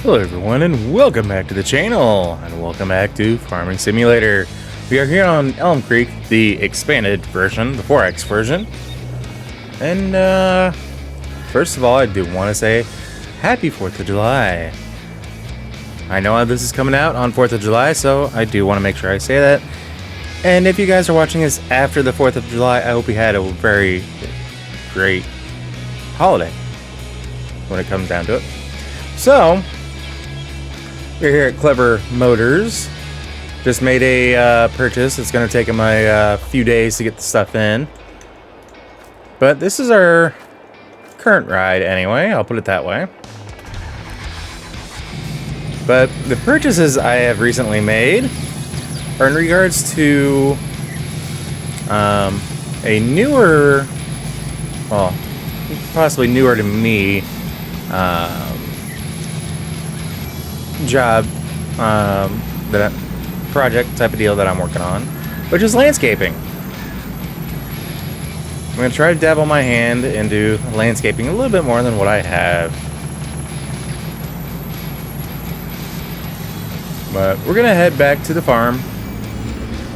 Hello everyone and welcome back to the channel and welcome back to Farming Simulator. We are here on Elm Creek, the expanded version, the 4X version. And first of all, I do want to say happy 4th of July. I know this is coming out on 4th of July, so I do want to make sure I say that. And if you guys are watching this after the 4th of July, I hope you had a very great holiday when it comes down to it. So, we're here at Clever Motors. Just made a purchase. It's going to take them a few days to get the stuff in. But this is our current ride anyway. I'll put it that way. But the purchases I have recently made are in regards to a newer, well, possibly newer to me, job, that project type of deal that I'm working on, which is landscaping. I'm going to try to dabble my hand into landscaping a little bit more than what I have. But we're going to head back to the farm.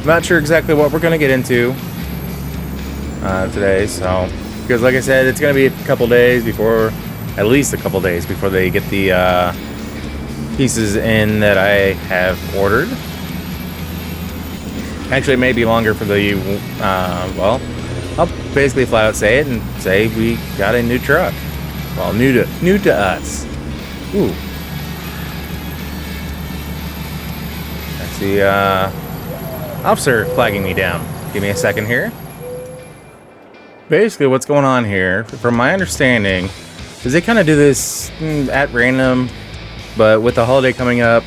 I'm not sure exactly what we're going to get into today, so because like I said, it's going to be a couple days before, at least a couple days before they get the pieces in that I have ordered. Actually, it may be longer for the, well, I'll basically flat out say it and say we got a new truck. Well, new to us. Ooh. I see, officer flagging me down. Give me a second here. Basically, what's going on here, from my understanding, is they kind of do this at random, but with the holiday coming up,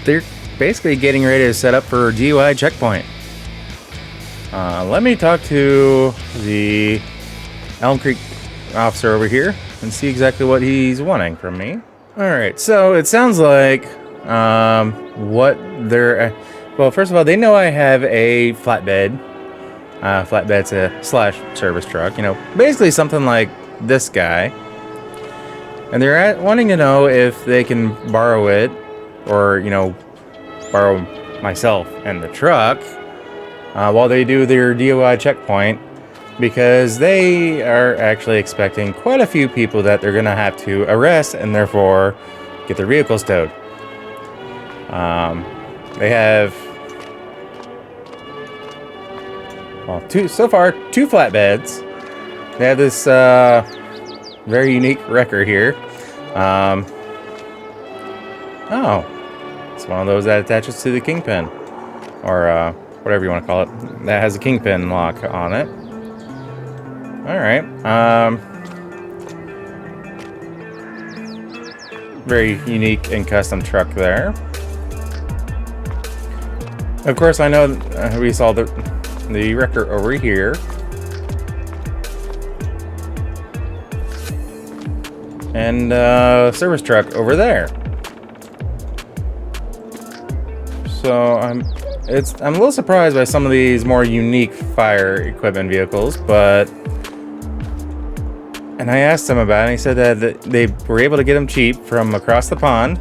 they're basically getting ready to set up for DUI checkpoint. Let me talk to the Elm Creek officer over here and see exactly what he's wanting from me. Alright, so it sounds like what they're... well, first of all, they know I have a flatbed. Flatbed's a slash service truck, you know, basically something like this guy. And they're wanting to know if they can borrow it, or, you know, borrow myself and the truck while they do their DUI checkpoint, because they are actually expecting quite a few people that they're going to have to arrest and therefore get their vehicles towed. They have, well, so far, two flatbeds. They have this very unique record here. Oh, it's one of those that attaches to the kingpin, or whatever you want to call it. That has a kingpin lock on it. All right. Very unique and custom truck there. Of course, I know we saw the record over here. And service truck over there. So I'm a little surprised by some of these more unique fire equipment vehicles, but, and I asked him about it, and he said that they were able to get them cheap from across the pond.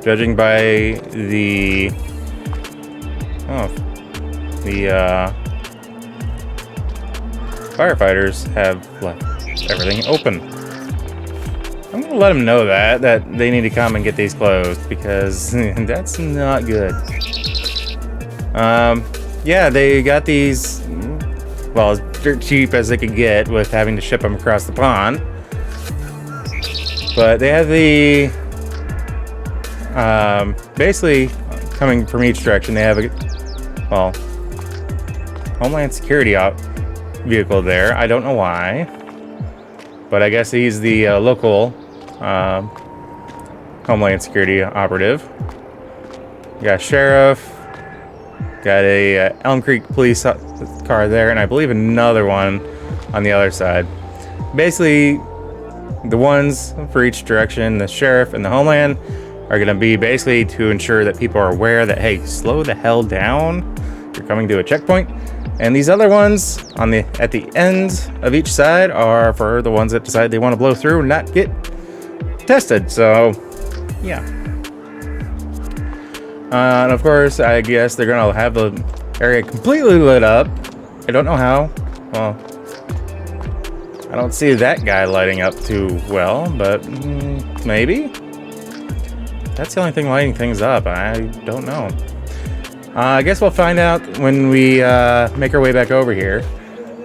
Judging by the firefighters have left everything open. I'm gonna let them know that they need to come and get these closed, because that's not good. Yeah, they got these, well, as dirt cheap as they could get with having to ship them across the pond. But they have the, basically coming from each direction, they have a, well, Homeland Security vehicle there. I don't know why, but I guess he's the local Homeland Security operative. Got a sheriff, got a Elm Creek police car there, and I believe another one on the other side. Basically, the ones for each direction, the sheriff and the Homeland, are going to be basically to ensure that people are aware that, hey, slow the hell down, you're coming to a checkpoint. And these other ones at the ends of each side are for the ones that decide they want to blow through and not get tested. So, yeah. And of course, I guess they're gonna have the area completely lit up. I don't know how. Well, I don't see that guy lighting up too well, but maybe? That's the only thing lighting things up. I don't know. I guess we'll find out when we make our way back over here.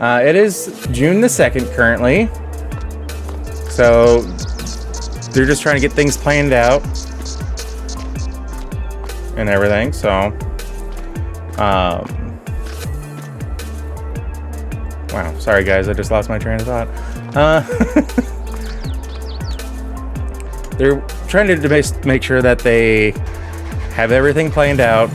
It is June the 2nd currently. So they're just trying to get things planned out and everything. So, wow, sorry guys, I just lost my train of thought. They're trying to make sure that they have everything planned out.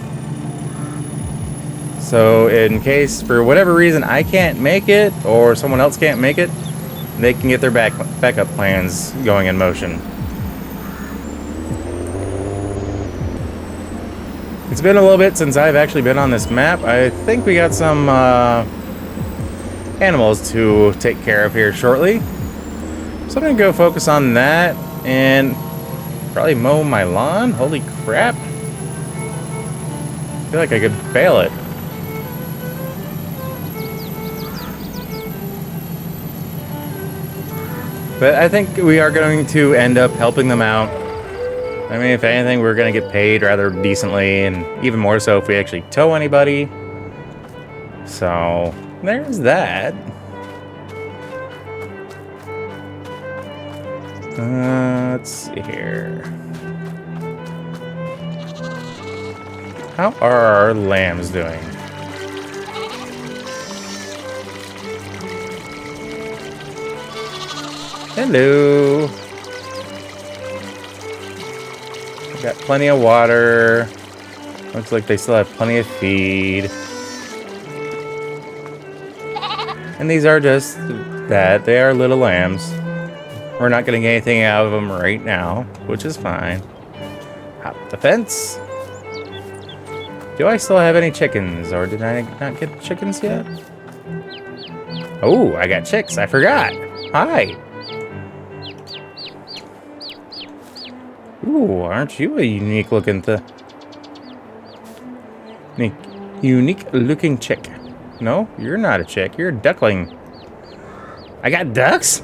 So in case, for whatever reason, I can't make it or someone else can't make it, they can get their backup plans going in motion. It's been a little bit since I've actually been on this map. I think we got some animals to take care of here shortly. So I'm going to go focus on that and probably mow my lawn. Holy crap. I feel like I could bail it. But I think we are going to end up helping them out. I mean, if anything, we're going to get paid rather decently, and even more so if we actually tow anybody. So, there's that. Let's see here. How are our lambs doing? Hello. Got plenty of water. Looks like they still have plenty of feed. And these are just that. They are little lambs. We're not getting anything out of them right now, which is fine. Hop the fence. Do I still have any chickens, or did I not get chickens yet? Oh, I got chicks. I forgot. Hi. Ooh, aren't you a unique looking unique looking chick? No, you're not a chick. You're a duckling. I got ducks?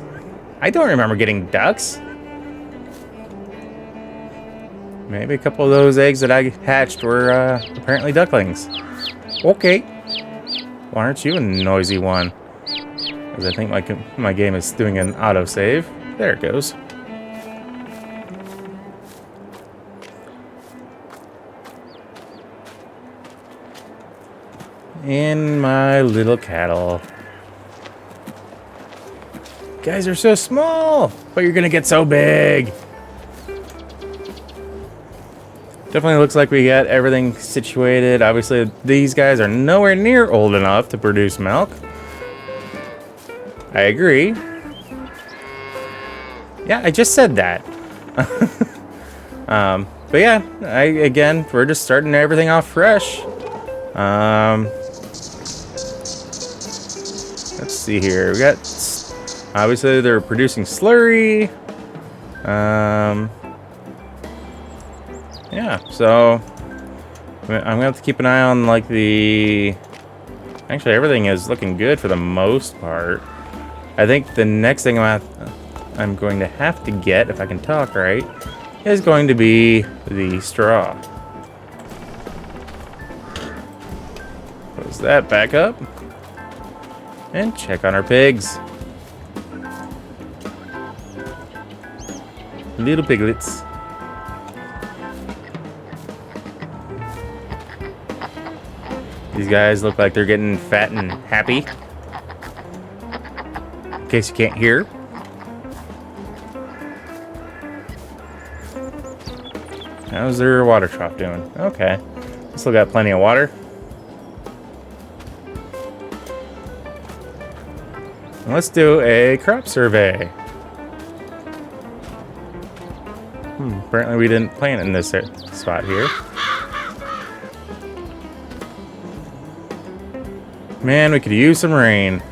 I don't remember getting ducks. Maybe a couple of those eggs that I hatched were apparently ducklings. Okay. Why aren't you a noisy one? Because I think my game is doing an autosave. There it goes. And my little cattle. You guys are so small, but you're gonna get so big. Definitely looks like we got everything situated. Obviously, these guys are nowhere near old enough to produce milk. I agree. Yeah, I just said that. But yeah, again, we're just starting everything off fresh. Let's see here. We got, obviously they're producing slurry. Yeah, so I'm gonna have to keep an eye on like actually everything is looking good for the most part. I think the next thing I'm going to have to get, if I can talk right, is going to be the straw. Close that back up. And check on our pigs. Little piglets. These guys look like they're getting fat and happy. In case you can't hear. How's their water trough doing? Okay. Still got plenty of water. Let's do a crop survey. Apparently we didn't plant in this spot here. Man, we could use some rain.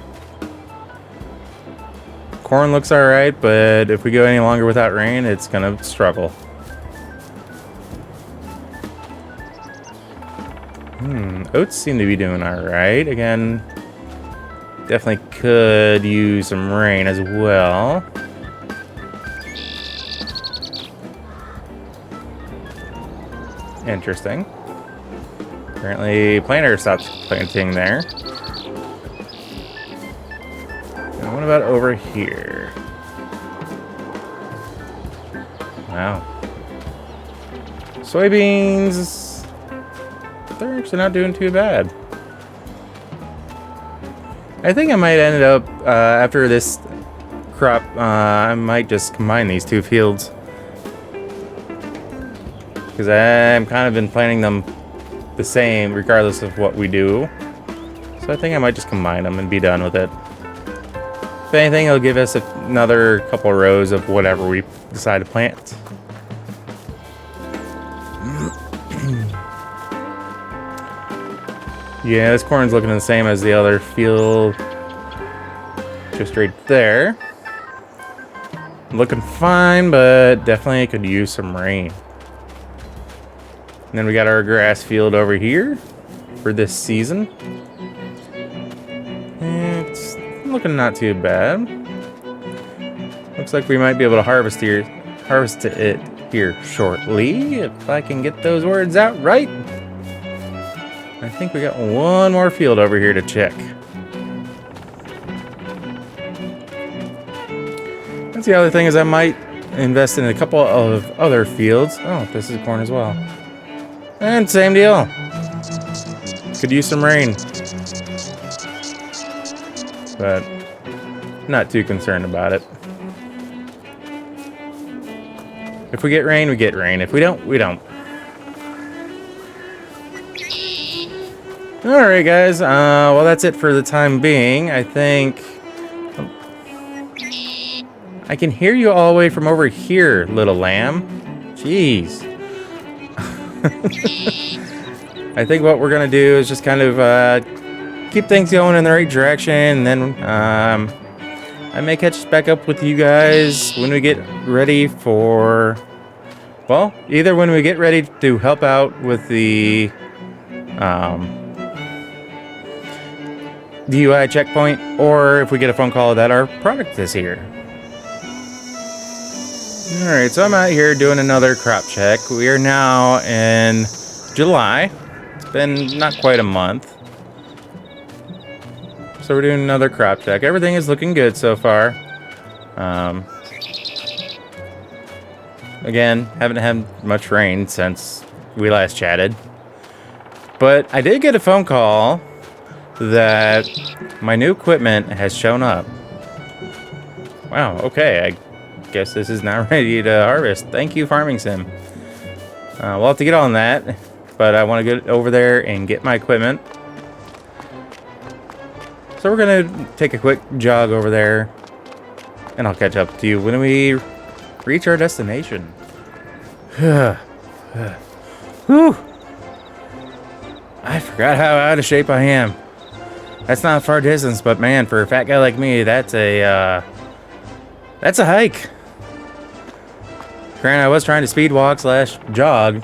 Corn looks alright, but if we go any longer without rain, it's gonna struggle. Oats seem to be doing alright. Again, definitely could use some rain as well. Interesting. Apparently, planter stopped planting there. And what about over here? Wow. Soybeans, they're actually not doing too bad. I think I might end up, after this crop, I might just combine these two fields. Because I've kind of been planting them the same regardless of what we do. So I think I might just combine them and be done with it. If anything, it'll give us another couple rows of whatever we decide to plant. Yeah, this corn's looking the same as the other field. Just right there. Looking fine, but definitely could use some rain. And then we got our grass field over here for this season. It's looking not too bad. Looks like we might be able to harvest it here shortly, if I can get those words out right. I think we got one more field over here to check. That's the other thing, is I might invest in a couple of other fields. Oh, this is corn as well. And same deal. Could use some rain. But not too concerned about it. If we get rain, we get rain. If we don't, we don't. Alright guys, well that's it for the time being. I think I can hear you all the way from over here, little lamb. Jeez. I think what we're gonna do is just kind of keep things going in the right direction, and then I may catch back up with you guys when we get ready for, well, either when we get ready to help out with the DUI checkpoint, or if we get a phone call that our product is here. Alright, so I'm out here doing another crop check. We are now in July. It's been not quite a month. So we're doing another crop check. Everything is looking good so far. Again, haven't had much rain since we last chatted. But I did get a phone call that my new equipment has shown up. Wow, okay, I guess this is now ready to harvest. Thank you, Farming Sim. We'll have to get on that, but I want to get over there and get my equipment. So we're going to take a quick jog over there, and I'll catch up to you when we reach our destination. Whew. I forgot how out of shape I am. That's not a far distance, but man, for a fat guy like me, that's a hike. Granted, I was trying to speed walk / jog,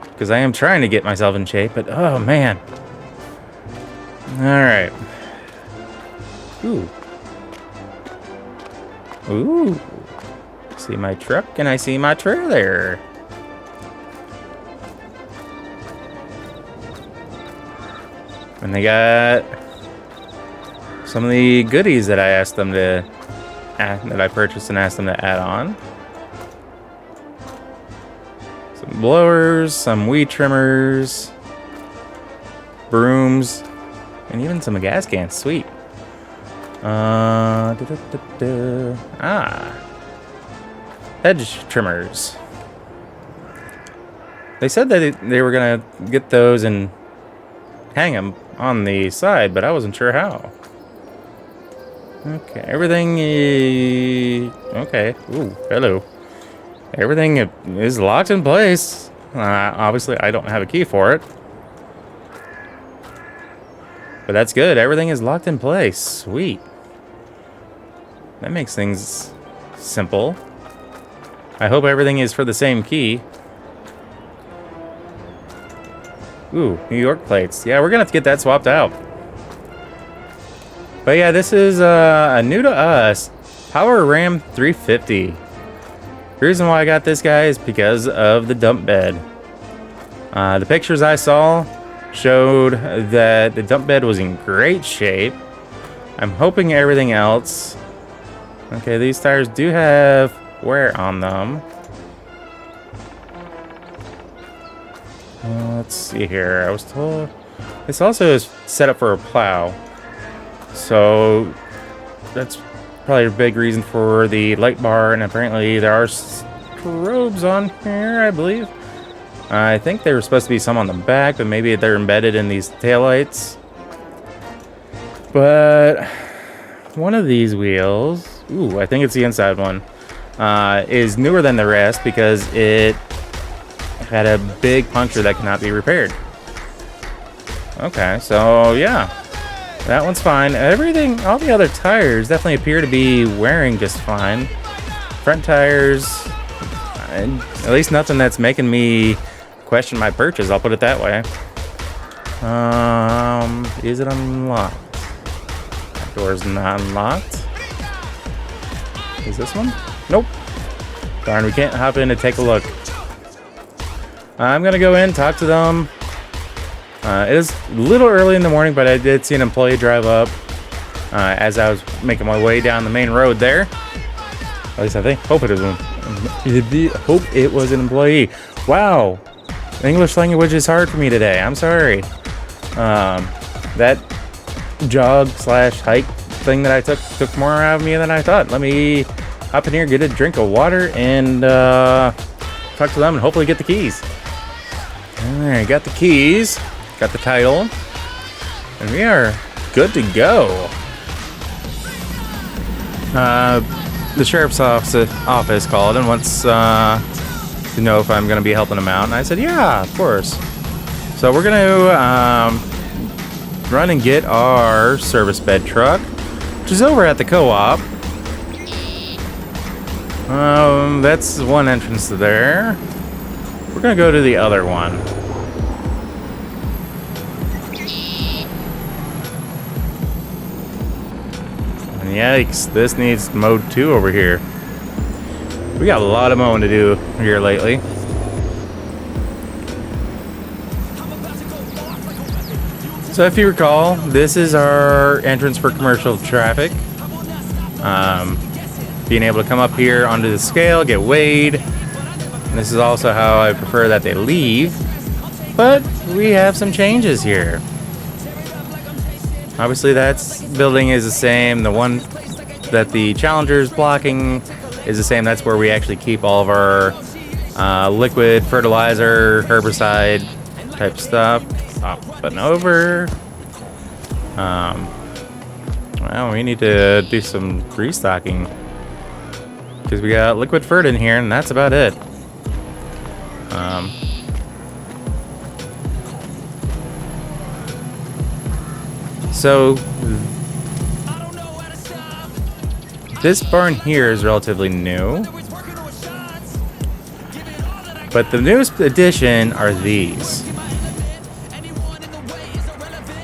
because I am trying to get myself in shape, but oh man. Alright. Ooh. Ooh. See my truck and I see my trailer. And they got some of the goodies that I asked them to that I purchased and asked them to add on. Some blowers, some weed trimmers, brooms, and even some gas cans. Sweet. Hedge trimmers. They said that they were gonna get those and hang them on the side, but I wasn't sure how. Okay, everything is okay. Ooh, hello. Everything is locked in place. Obviously, I don't have a key for it. But that's good. Everything is locked in place. Sweet. That makes things simple. I hope everything is for the same key. Ooh, New York plates. Yeah, we're gonna have to get that swapped out. But yeah, this is a new to us Power Ram 350. The reason why I got this guy is because of the dump bed. The pictures I saw showed that the dump bed was in great shape. I'm hoping everything else. Okay, these tires do have wear on them. Let's see here. I was told this also is set up for a plow. So that's probably a big reason for the light bar, and apparently there are strobes on here, I believe. I think there were supposed to be some on the back, but maybe they're embedded in these taillights. But one of these wheels, ooh, I think it's the inside one, is newer than the rest because it had a big puncture that cannot be repaired. Okay, so yeah, that one's fine. Everything, all the other tires definitely appear to be wearing just fine. Front tires, at least nothing that's making me question my purchase, I'll put it that way. Is it unlocked? That door's not unlocked. Is this one? Nope. Darn, we can't hop in to take a look. I'm gonna go in, talk to them. It is a little early in the morning, but I did see an employee drive up as I was making my way down the main road there. At least I think. Hope it was an employee. Wow. English language is hard for me today. I'm sorry. That jog / hike thing that I took more out of me than I thought. Let me hop in here, get a drink of water, and talk to them and hopefully get the keys. Alright, got the keys, got the title, and we are good to go. The sheriff's office called and wants to know if I'm going to be helping them out, and I said, yeah, of course. So we're going to run and get our service bed truck, which is over at the co-op. That's one entrance to there. We're going to go to the other one. And yikes, this needs mode 2 over here. We got a lot of mowing to do here lately. So if you recall, this is our entrance for commercial traffic. Being able to come up here onto the scale, get weighed. And this is also how I prefer that they leave. But we have some changes here. Obviously that building is the same. The one that the Challenger's blocking is the same. That's where we actually keep all of our liquid fertilizer, herbicide type stuff. Button over. Well, we need to do some restocking because we got liquid fert in here, and that's about it. So this barn here is relatively new, but the newest addition are these.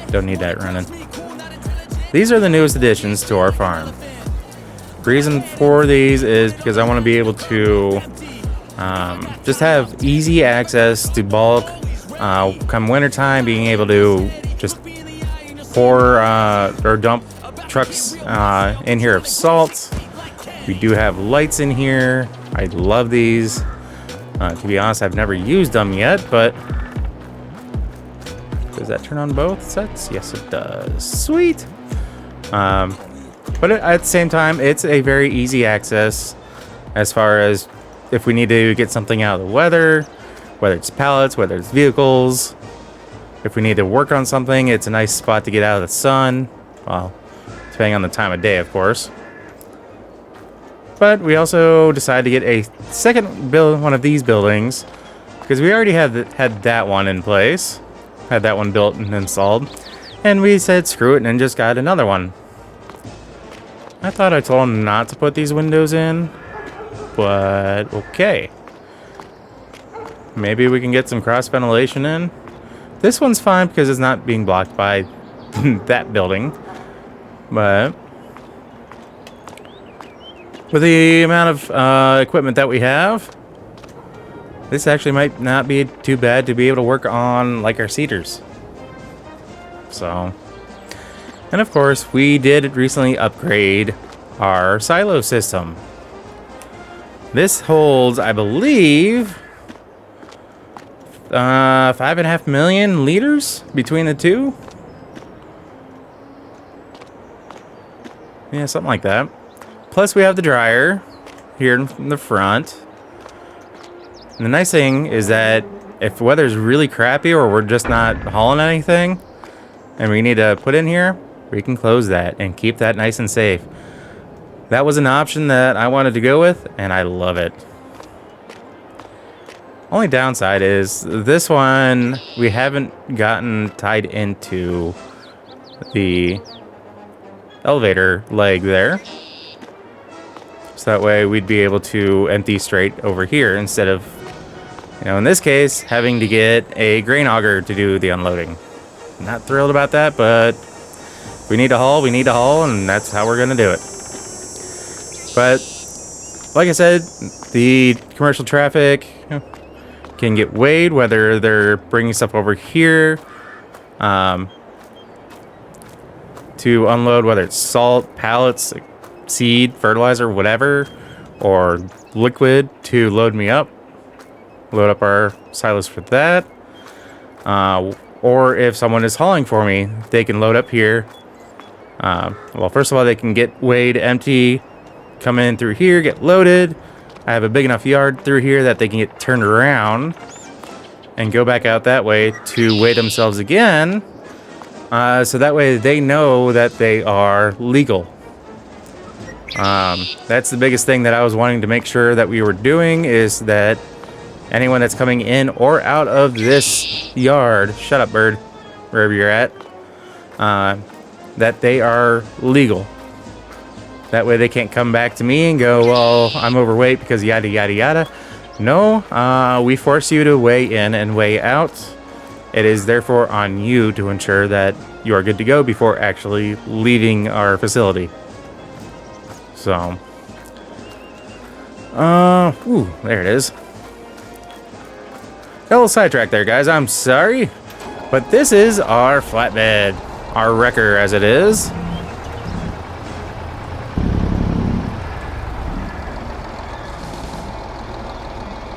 Don't need that running. These are the newest additions to our farm. Reason for these is because I want to be able to just have easy access to bulk. Come wintertime, being able to just pour or dump trucks in here of salt. We do have lights in here. I love these. To be honest, I've never used them yet, but does that turn on both sets? Yes, it does. Sweet. But at the same time, it's a very easy access as far as if we need to get something out of the weather, whether it's pallets, whether it's vehicles. If we need to work on something, it's a nice spot to get out of the sun. Well, depending on the time of day, of course. But we also decided to get a second one of these buildings because we already had that one in place. Had that one built and installed. And we said screw it and just got another one. I thought I told him not to put these windows in, but okay. Maybe we can get some cross ventilation in. This one's fine because it's not being blocked by that building. But with the amount of equipment that we have, this actually might not be too bad to be able to work on like our cedars. So, and of course, we did recently upgrade our silo system. This holds, I believe, 5.5 million liters between the two. Yeah, something like that. Plus, we have the dryer here in the front. And the nice thing is that if the weather's really crappy or we're just not hauling anything and we need to put in here, we can close that and keep that nice and safe. That was an option that I wanted to go with, and I love it. Only downside is this one we haven't gotten tied into the elevator leg there. So that way we'd be able to empty straight over here instead of, you know, in this case, having to get a grain auger to do the unloading. Not thrilled about that, but we need to haul, and that's how we're going to do it. But, like I said, the commercial traffic can get weighed, whether they're bringing stuff over here to unload, whether it's salt, pallets, seed, fertilizer, whatever, or liquid to load up our silos for that. Or if someone is hauling for me, they can load up here. Well, first of all, they can get weighed, empty, come in through here, get loaded. I have a big enough yard through here that they can get turned around and go back out that way to weigh themselves again. So that way they know that they are legal. That's the biggest thing that I was wanting to make sure that we were doing, is that anyone that's coming in or out of this yard, shut up, bird, wherever you're at, that they are legal. That way they can't come back to me and go, well, I'm overweight because yada, yada, yada. No, we force you to weigh in and weigh out. It is therefore on you to ensure that you are good to go before actually leaving our facility. So, there it is. Got a little sidetracked there, guys. I'm sorry. But this is our flatbed. Our wrecker, as it is.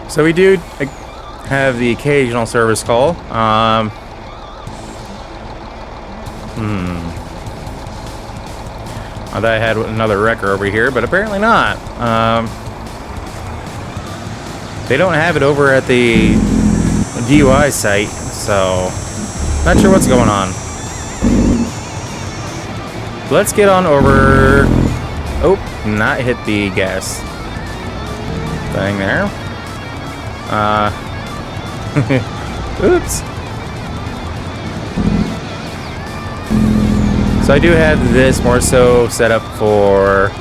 So we do have the occasional service call. I thought I had another wrecker over here, but apparently not. They don't have it over at the DUI site, so not sure what's going on. Let's get on over. Oh, not hit the gas thing there. Oops. So I do have this more so set up for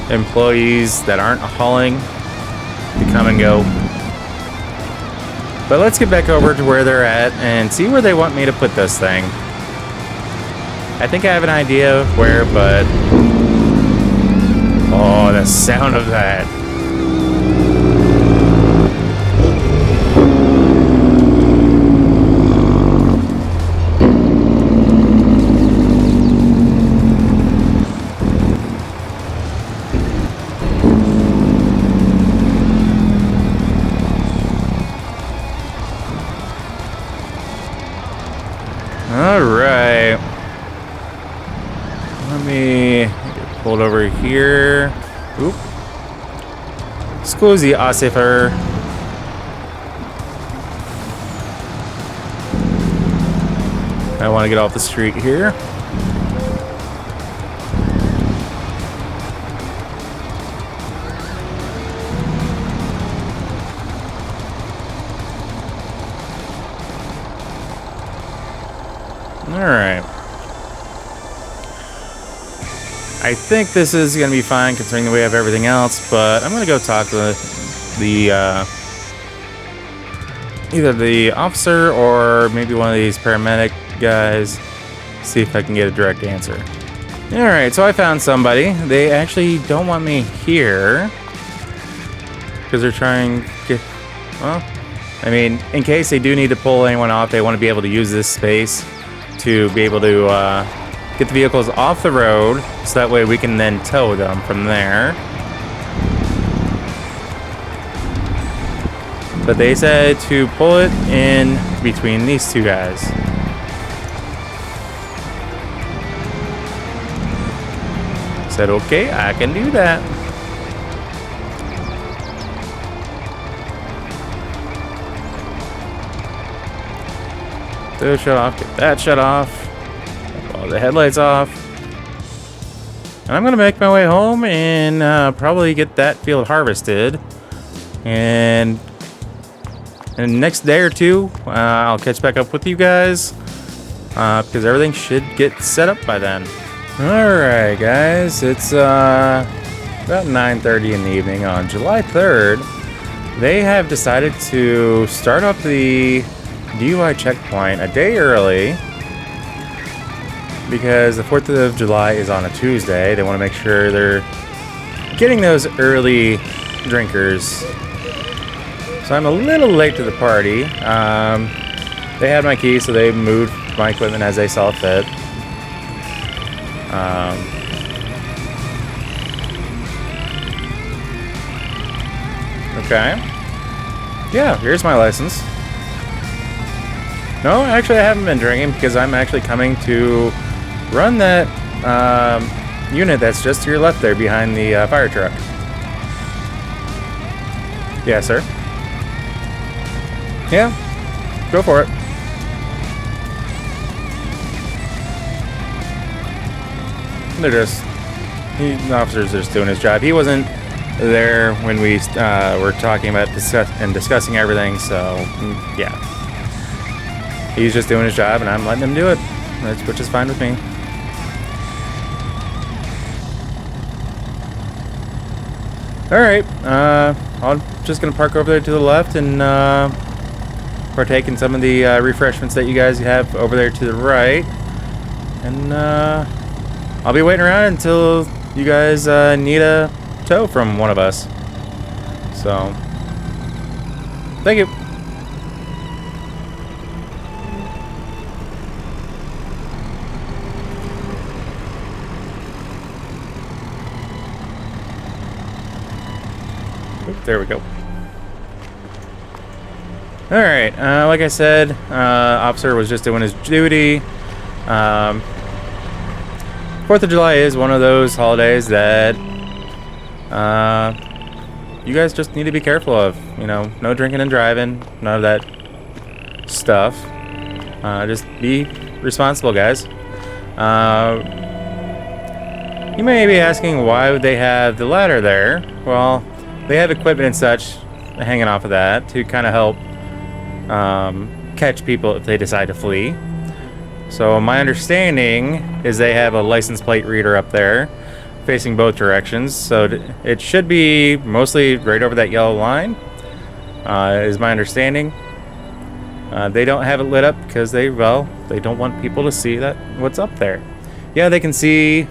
employees that aren't hauling to come and go. But let's get back over to where they're at and see where they want me to put this thing. I think I have an idea of where, but oh, the sound of that. Alright. Let me get pulled over here. Oop. Scusi, Asifer. I want to get off the street here. Alright. I think this is going to be fine considering we have everything else, but I'm going to go talk to the either the officer or maybe one of these paramedic guys, see if I can get a direct answer. Alright, so I found somebody. They actually don't want me here because they're trying to get, well, I mean, in case they do need to pull anyone off, they want to be able to use this space to be able to get the vehicles off the road, so that way we can then tow them from there. But they said to pull it in between these two guys. Said, okay, I can do that. Those shut off, get that shut off. All the headlights off. And I'm gonna make my way home and probably get that field harvested. And in the next day or two, I'll catch back up with you guys because everything should get set up by then. Alright guys, it's about 9:30 in the evening on July 3rd. They have decided to start up the DUI checkpoint a day early because the 4th of July is on a Tuesday. They want to make sure they're getting those early drinkers. So I'm a little late to the party. They had my key, so they moved my equipment as they saw fit. Okay. Yeah, here's my license. No, actually I haven't been drinking because I'm actually coming to run that unit that's just to your left there behind the fire truck. Yeah, sir. Yeah, go for it. They're just, the officer's just doing his job. He wasn't there when we were talking about discussing everything, so yeah. He's just doing his job and I'm letting him do it, which is fine with me. Alright, I'm just going to park over there to the left and partake in some of the refreshments that you guys have over there to the right. And I'll be waiting around until you guys need a tow from one of us. So, thank you. Oop, there we go. Alright, like I said, officer was just doing his duty. 4th of July is one of those holidays that you guys just need to be careful of. You know, no drinking and driving, none of that stuff. Just be responsible, guys. You may be asking why would they have the ladder there. Well, they have equipment and such hanging off of that to kind of help catch people if they decide to flee. So my understanding is they have a license plate reader up there facing both directions, so it should be mostly right over that yellow line, is my understanding. They don't have it lit up because they don't want people to see what's up there. Yeah, they can see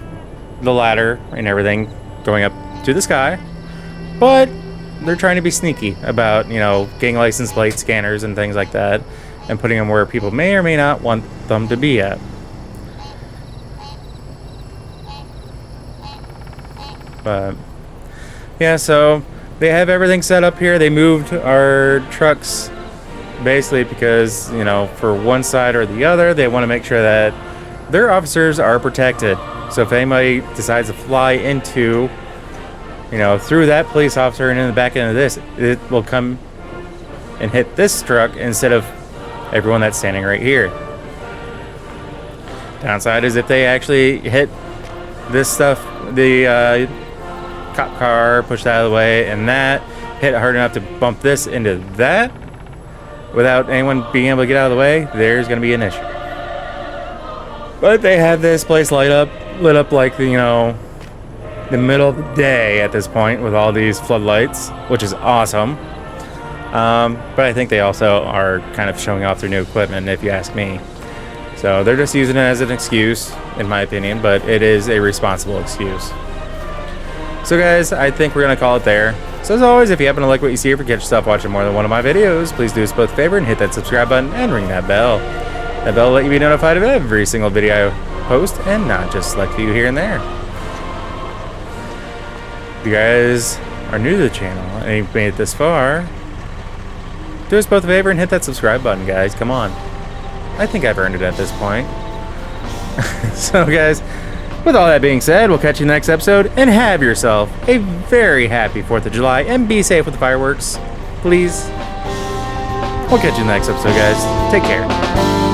the ladder and everything going up to the sky, but they're trying to be sneaky about, you know, getting license plate scanners and things like that and putting them where people may or may not want them to be at. But yeah, so they have everything set up here. They moved our trucks basically because, you know, for one side or the other, they want to make sure that their officers are protected. So if anybody decides to fly into, you know, through that police officer and in the back end of this, it will come and hit this truck instead of everyone that's standing right here. Downside is if they actually hit this stuff, the cop car, push that out of the way, and that hit hard enough to bump this into that without anyone being able to get out of the way, there's going to be an issue. But they have this place lit up like the, you know, the middle of the day at this point with all these floodlights, which is awesome. But I think they also are kind of showing off their new equipment, if you ask me. So they're just using it as an excuse, in my opinion, but it is a responsible excuse. So guys, I think we're going to call it there. So as always, if you happen to like what you see, if you catch yourself watching more than one of my videos, please do us both a favor and hit that subscribe button and ring that bell. That bell will let you be notified of every single video I post and not just select few here and there. If you guys are new to the channel and you've made it this far, do us both a favor and hit that subscribe button, guys. Come on. I think I've earned it at this point. So guys, with all that being said, we'll catch you in the next episode, and have yourself a very happy 4th of July, and be safe with the fireworks, please. We'll catch you in the next episode, guys. Take care.